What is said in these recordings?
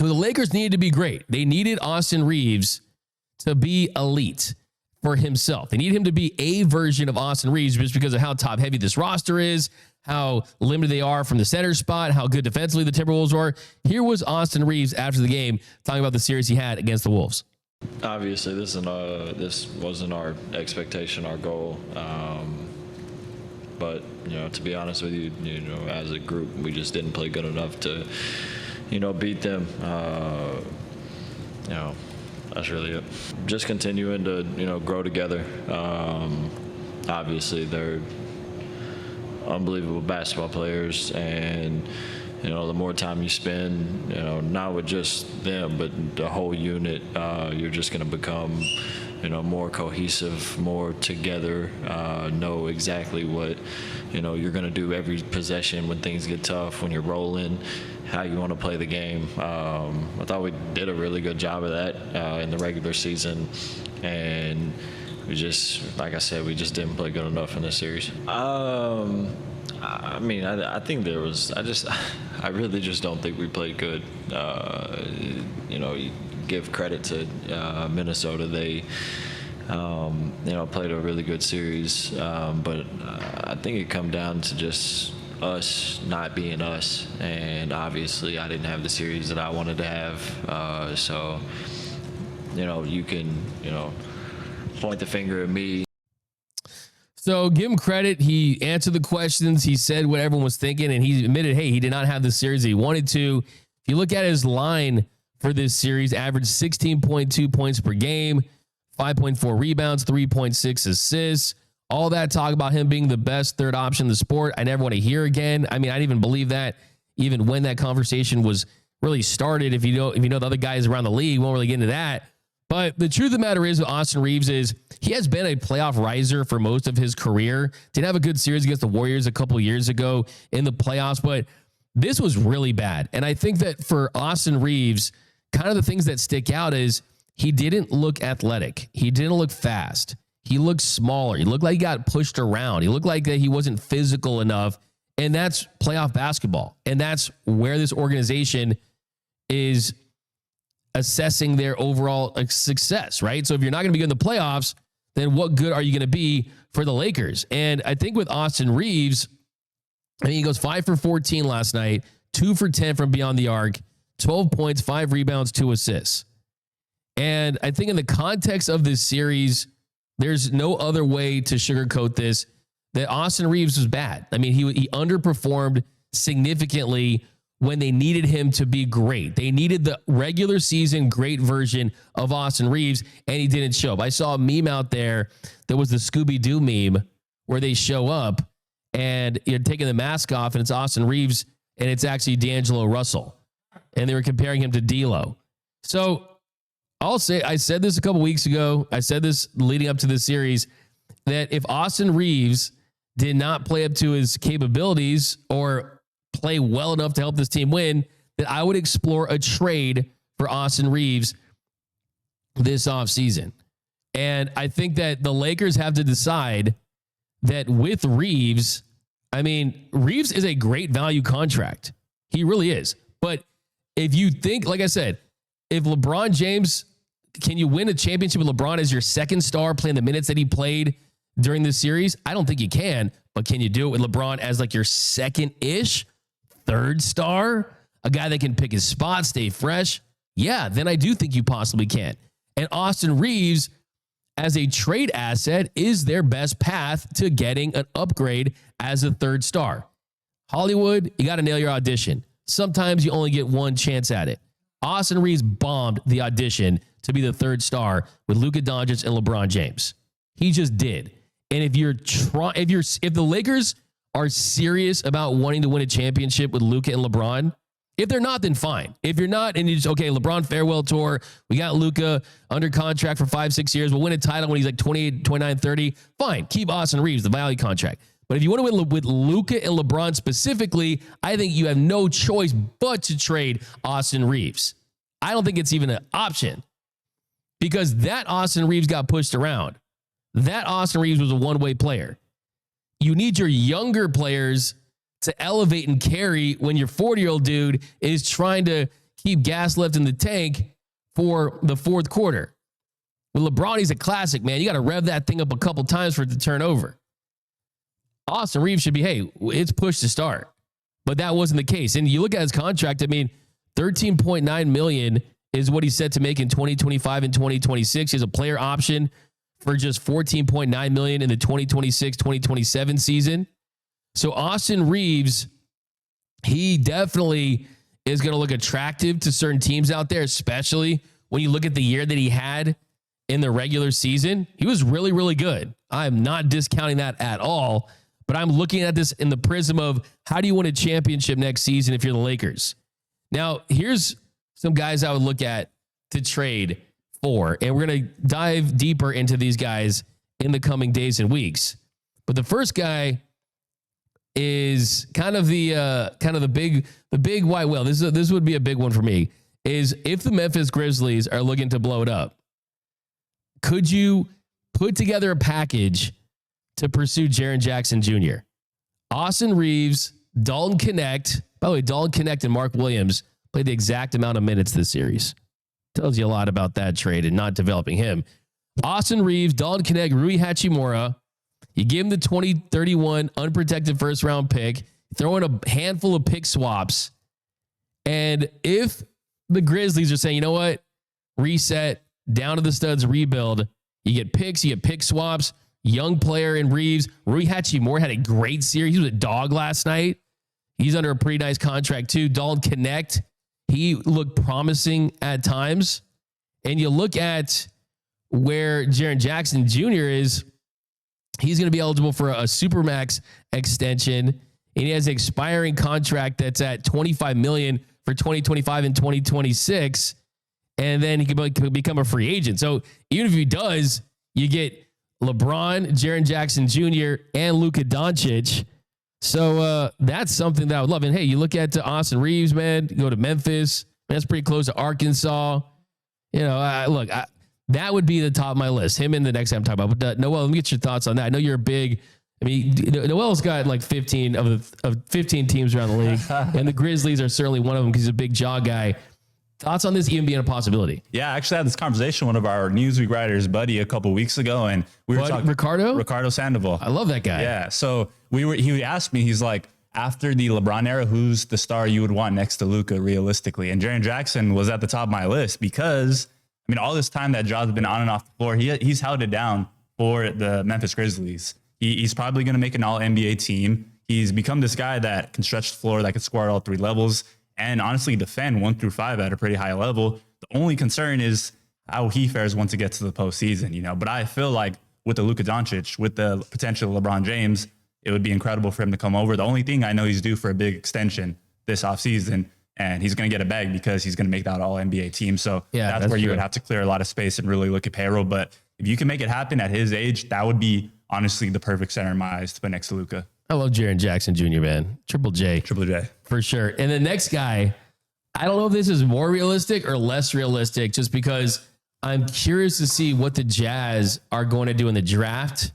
the Lakers needed to be great. They needed Austin Reeves to be elite for himself. They need him to be a version of Austin Reeves just because of how top heavy this roster is, how limited they are from the center spot, how good defensively the Timberwolves are. Here was Austin Reeves after the game talking about the series he had against the Wolves. Obviously, this wasn't our expectation, our goal. But, to be honest with you, as a group, we just didn't play good enough to, beat them. That's really it. Just continuing to, grow together. Obviously, they're unbelievable basketball players, and the more time you spend, not with just them, but the whole unit, you're just going to become, more cohesive, more together, know exactly what, you're going to do every possession when things get tough, when you're rolling, how you want to play the game. I thought we did a really good job of that in the regular season, and we just, like I said, we just didn't play good enough in this series. I think there was. I really just don't think we played good. You give credit to Minnesota. They, played a really good series. But I think it come down to just us not being us. And obviously, I didn't have the series that I wanted to have. So, you can, point the finger at me. So give him credit. He answered the questions. He said what everyone was thinking, and he admitted, hey, he did not have the series that he wanted to. If you look at his line for this series, averaged 16.2 points per game, 5.4 rebounds, 3.6 assists. All that talk about him being the best third option in the sport, I never want to hear again. I didn't even believe that, even when that conversation was really started. If you know the other guys around the league, won't really get into that. But the truth of the matter is with Austin Reeves is he has been a playoff riser for most of his career. Did have a good series against the Warriors a couple years ago in the playoffs, but this was really bad. And I think that for Austin Reeves, kind of the things that stick out is he didn't look athletic. He didn't look fast. He looked smaller. He looked like he got pushed around. He looked like that he wasn't physical enough. And that's playoff basketball. And that's where this organization is assessing their overall success, right? So if you're not going to be good in the playoffs, then what good are you going to be for the Lakers? And I think with Austin Reeves, he goes 5 for 14 last night, 2 for 10 from beyond the arc, 12 points, 5 rebounds, 2 assists. And I think in the context of this series, there's no other way to sugarcoat this, that Austin Reeves was bad. He underperformed significantly when they needed him to be great. They needed the regular season great version of Austin Reeves, and he didn't show up. I saw a meme out there that was the Scooby-Doo meme where they show up and you're taking the mask off and it's Austin Reeves and it's actually D'Angelo Russell. And they were comparing him to D'Lo. So I'll say, I said this a couple weeks ago. I said this leading up to this series, that if Austin Reeves did not play up to his capabilities or play well enough to help this team win, that I would explore a trade for Austin Reeves this offseason. And I think that the Lakers have to decide that with Reeves, Reeves is a great value contract. He really is. But if you think, like I said, if LeBron James, can you win a championship with LeBron as your second star playing the minutes that he played during this series? I don't think you can, but can you do it with LeBron as like your second-ish third star, a guy that can pick his spot, stay fresh? Yeah, then I do think you possibly can. And Austin Reeves, as a trade asset, is their best path to getting an upgrade as a third star. Hollywood, you got to nail your audition. Sometimes you only get one chance at it. Austin Reeves bombed the audition to be the third star with Luka Doncic and LeBron James. He just did. And if the Lakers are serious about wanting to win a championship with Luka and LeBron, if they're not, then fine. If you're not, and you just, okay, LeBron farewell tour, we got Luka under contract for 5-6 years, we'll win a title when he's like 28, 29, 30, fine. Keep Austin Reeves, the value contract. But if you want to win with Luka and LeBron specifically, I think you have no choice but to trade Austin Reeves. I don't think it's even an option, because that Austin Reeves got pushed around. That Austin Reeves was a one-way player. You need your younger players to elevate and carry when your 40-year-old dude is trying to keep gas left in the tank for the fourth quarter. With LeBron, he's a classic, man. You got to rev that thing up a couple times for it to turn over. Austin Reeves should be, hey, it's push to start. But that wasn't the case. And you look at his contract, I mean, $13.9 million is what he's set to make in 2025 and 2026. He has a player option for just $14.9 million in the 2026-2027 season. So Austin Reeves, he definitely is going to look attractive to certain teams out there, especially when you look at the year that he had in the regular season. He was really, really good. I'm not discounting that at all, but I'm looking at this in the prism of how do you win a championship next season if you're the Lakers? Now, here's some guys I would look at to trade for, and we're going to dive deeper into these guys in the coming days and weeks. But the first guy is kind of the big white whale. This would be a big one for me. Is if the Memphis Grizzlies are looking to blow it up, could you put together a package to pursue Jaren Jackson Jr.? Austin Reeves, Dalton Connect. By the way, Dalton Connect and Mark Williams played the exact amount of minutes this series. Tells you a lot about that trade and not developing him. Austin Reeves, Dalton Connect, Rui Hachimura. You give him the 2031 unprotected first round pick, throw in a handful of pick swaps. And if the Grizzlies are saying, you know what, reset, down to the studs, rebuild, you get picks, you get pick swaps, young player in Reeves. Rui Hachimura had a great series. He was a dog last night. He's under a pretty nice contract too. Dalton Connect, he looked promising at times. And you look at where Jaren Jackson Jr. is, he's going to be eligible for a Supermax extension. And he has an expiring contract that's at $25 million for 2025 and 2026. And then he can become a free agent. So even if he does, you get LeBron, Jaren Jackson Jr., and Luka Doncic. So that's something that I would love. And hey, you look at Austin Reeves, man, you go to Memphis. That's pretty close to Arkansas. You know, that would be the top of my list. Him and the next guy I'm talking about. But Noel, let me get your thoughts on that. I know you're a big. I mean, Noel's got like 15 of 15 teams around the league, and the Grizzlies are certainly one of them because he's a big jaw guy. Thoughts on this even being a possibility? Yeah, I actually had this conversation with one of our Newsweek writers, Buddy, a couple of weeks ago, and we were talking Ricardo Sandoval. I love that guy. Yeah, so he asked me, he's like, after the LeBron era, who's the star you would want next to Luka realistically? And Jaren Jackson was at the top of my list because, I mean, all this time that Ja's been on and off the floor, he's held it down for the Memphis Grizzlies. He's probably going to make an all-NBA team. He's become this guy that can stretch the floor, that can score at all three levels, and honestly defend 1 through 5 at a pretty high level. The only concern is how he fares once it gets to the postseason, you know. But I feel like with the Luka Doncic, with the potential LeBron James, it would be incredible for him to come over. The only thing I know he's due for a big extension this offseason, and he's going to get a bag because he's going to make that all-NBA team. So yeah, that's where you would have to clear a lot of space and really look at payroll. But if you can make it happen at his age, that would be honestly the perfect center in my eyes to put next to Luka. I love Jaren Jackson Jr., man. Triple J. For sure. And the next guy, I don't know if this is more realistic or less realistic, just because I'm curious to see what the Jazz are going to do in the draft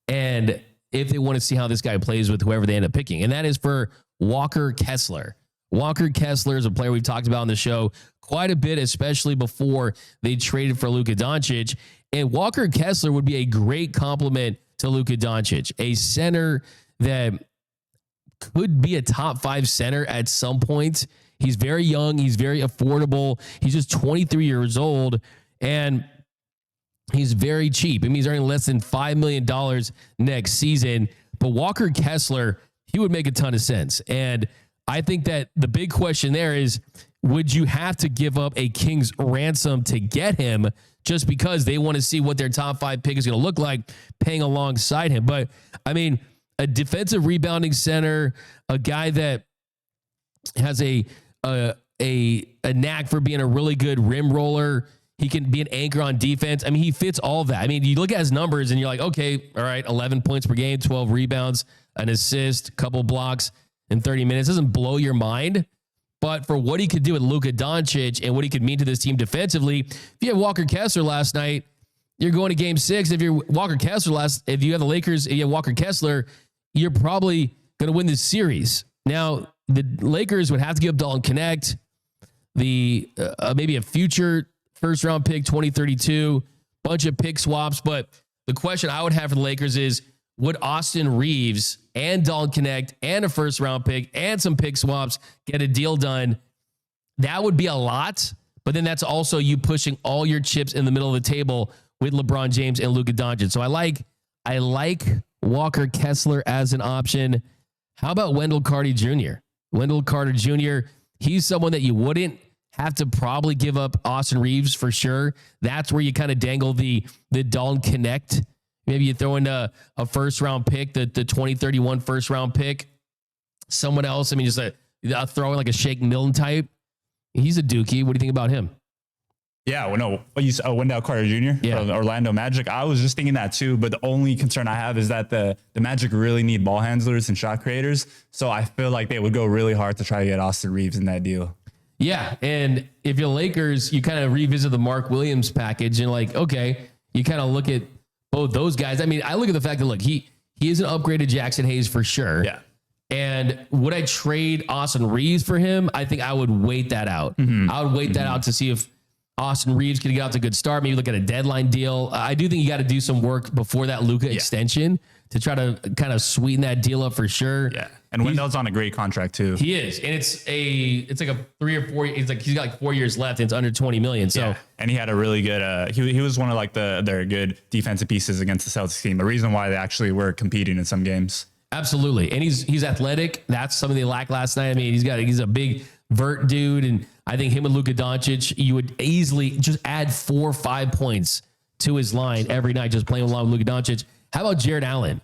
and if they want to see how this guy plays with whoever they end up picking. And that is for Walker Kessler. Walker Kessler is a player we've talked about on the show quite a bit, especially before they traded for Luka Doncic. And Walker Kessler would be a great complement to Luka Doncic, a center that could be a top 5 center at some point. He's very young. He's very affordable. He's just 23 years old, and he's very cheap. I mean, he's earning less than $5 million next season. But Walker Kessler, he would make a ton of sense. And I think that the big question there is, would you have to give up a king's ransom to get him just because they want to see what their top 5 pick is going to look like paying alongside him? But I mean, a defensive rebounding center, a guy that has a knack for being a really good rim roller. He can be an anchor on defense. I mean, he fits all of that. I mean, you look at his numbers and you're like, okay, all right, 11 points per game, 12 rebounds, an assist, couple blocks in 30 minutes. Doesn't blow your mind. But for what he could do with Luka Doncic and what he could mean to this team defensively, if you have Walker Kessler last night, you're going to game 6. If you have the Lakers and you have Walker Kessler, you're probably going to win this series. Now, the Lakers would have to give up Dalton Connect. the maybe a future first round pick, 2032, bunch of pick swaps. But the question I would have for the Lakers is, would Austin Reeves and Dalton Connect and a first round pick and some pick swaps get a deal done? That would be a lot, but then that's also you pushing all your chips in the middle of the table with LeBron James and Luka Doncic. So I like Walker Kessler as an option. How about Wendell Carter Jr.? Wendell Carter Jr., he's someone that you wouldn't have to probably give up Austin Reeves for sure. That's where you kind of dangle the Dalton Connect. Maybe you throw in a first round pick, the 2031 first round pick. Someone else, I mean, just a throw in like a Shake Milton type. He's a dookie. What do you think about him? Yeah, well, no, you said Wendell Carter Jr. From Orlando Magic. I was just thinking that too, but the only concern I have is that the Magic really need ball handlers and shot creators. So I feel like they would go really hard to try to get Austin Reeves in that deal. Yeah, and if you're Lakers, you kind of revisit the Mark Williams package and like, okay, you kind of look at both those guys. I mean, I look at the fact that, look, he is an upgraded Jackson Hayes for sure. Yeah. And would I trade Austin Reeves for him? I think I would wait that out. I would wait that out to see if Austin Reeves can get out to a good start. Maybe look at a deadline deal. I do think you got to do some work before that Luka extension to try to kind of sweeten that deal up for sure. Yeah. And Wendell's on a great contract too. He is. And it's like a 3 or 4, he's got like 4 years left and it's under 20 million. So, and he had a really good, he was one of like their good defensive pieces against the Celtics team. A reason why they actually were competing in some games. Absolutely. And he's athletic. That's something they lacked last night. I mean, he's a big vert dude. And I think him and Luka Doncic, you would easily just add 4 or 5 points to his line every night, just playing along with Luka Doncic. How about Jared Allen?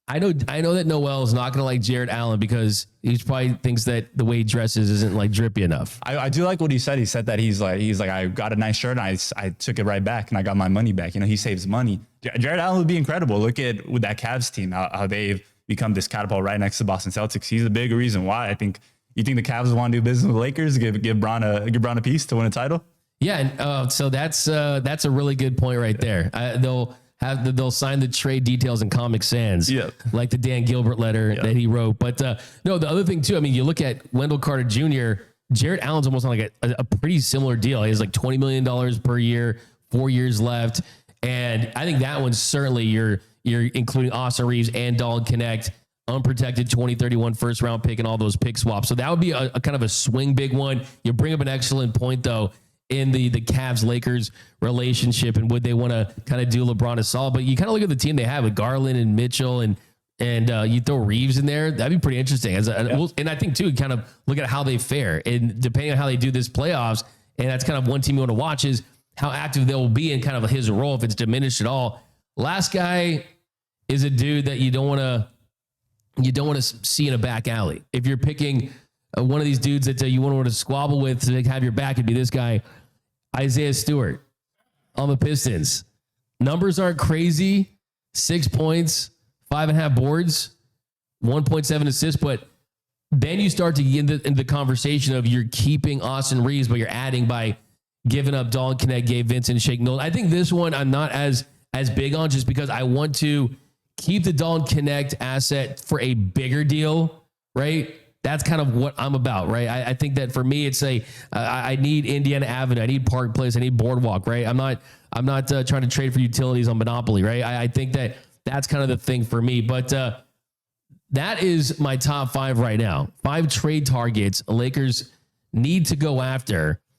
I know that Noel is not going to like Jared Allen because he probably thinks that the way he dresses isn't like drippy enough. I do like what he said. He said that he's like, I got a nice shirt and I took it right back and I got my money back. You know, he saves money. Jared Allen would be incredible. Look at with that Cavs team, how they've become this catapult right next to Boston Celtics. He's a big reason why. I think you think the Cavs want to do business with the Lakers, give Bron a piece to win a title. Yeah, and so that's a really good point right there. They'll sign the trade details in Comic Sans, like the Dan Gilbert letter that he wrote. But no, the other thing too, I mean, you look at Wendell Carter Jr., Jared Allen's almost on like a pretty similar deal. He has like $20 million per year, 4 years left. And I think that one's certainly you're including Austin Reeves and Dalton Connect, unprotected 2031 first round pick and all those pick swaps. So that would be a kind of a swing big one. You bring up an excellent point though, in the Cavs-Lakers relationship and would they want to kind of do LeBron a solid. But you kind of look at the team they have with Garland and Mitchell and you throw Reeves in there. That'd be pretty interesting. And I think, too, kind of look at how they fare. And depending on how they do this playoffs, and that's kind of one team you want to watch, is how active they will be in kind of his role, if it's diminished at all. Last guy is a dude that you don't want to see in a back alley. If you're picking one of these dudes that you want to squabble with to have your back, it'd be this guy, Isaiah Stewart on the Pistons. Numbers aren't crazy. 6 points, 5.5 boards, 1.7 assists, but then you start to get into the conversation of you're keeping Austin Reeves, but you're adding by giving up Dalton Connect, Gabe Vincent, Shake Milton. I think this one I'm not as big on just because I want to keep the Dalton Connect asset for a bigger deal, right? That's kind of what I'm about, right? I think that for me, it's I need Indiana Avenue, I need Park Place, I need Boardwalk, right? I'm not trying to trade for utilities on Monopoly, right? I think that that's kind of the thing for me. But that is my top 5 right now. 5 trade targets Lakers need to go after.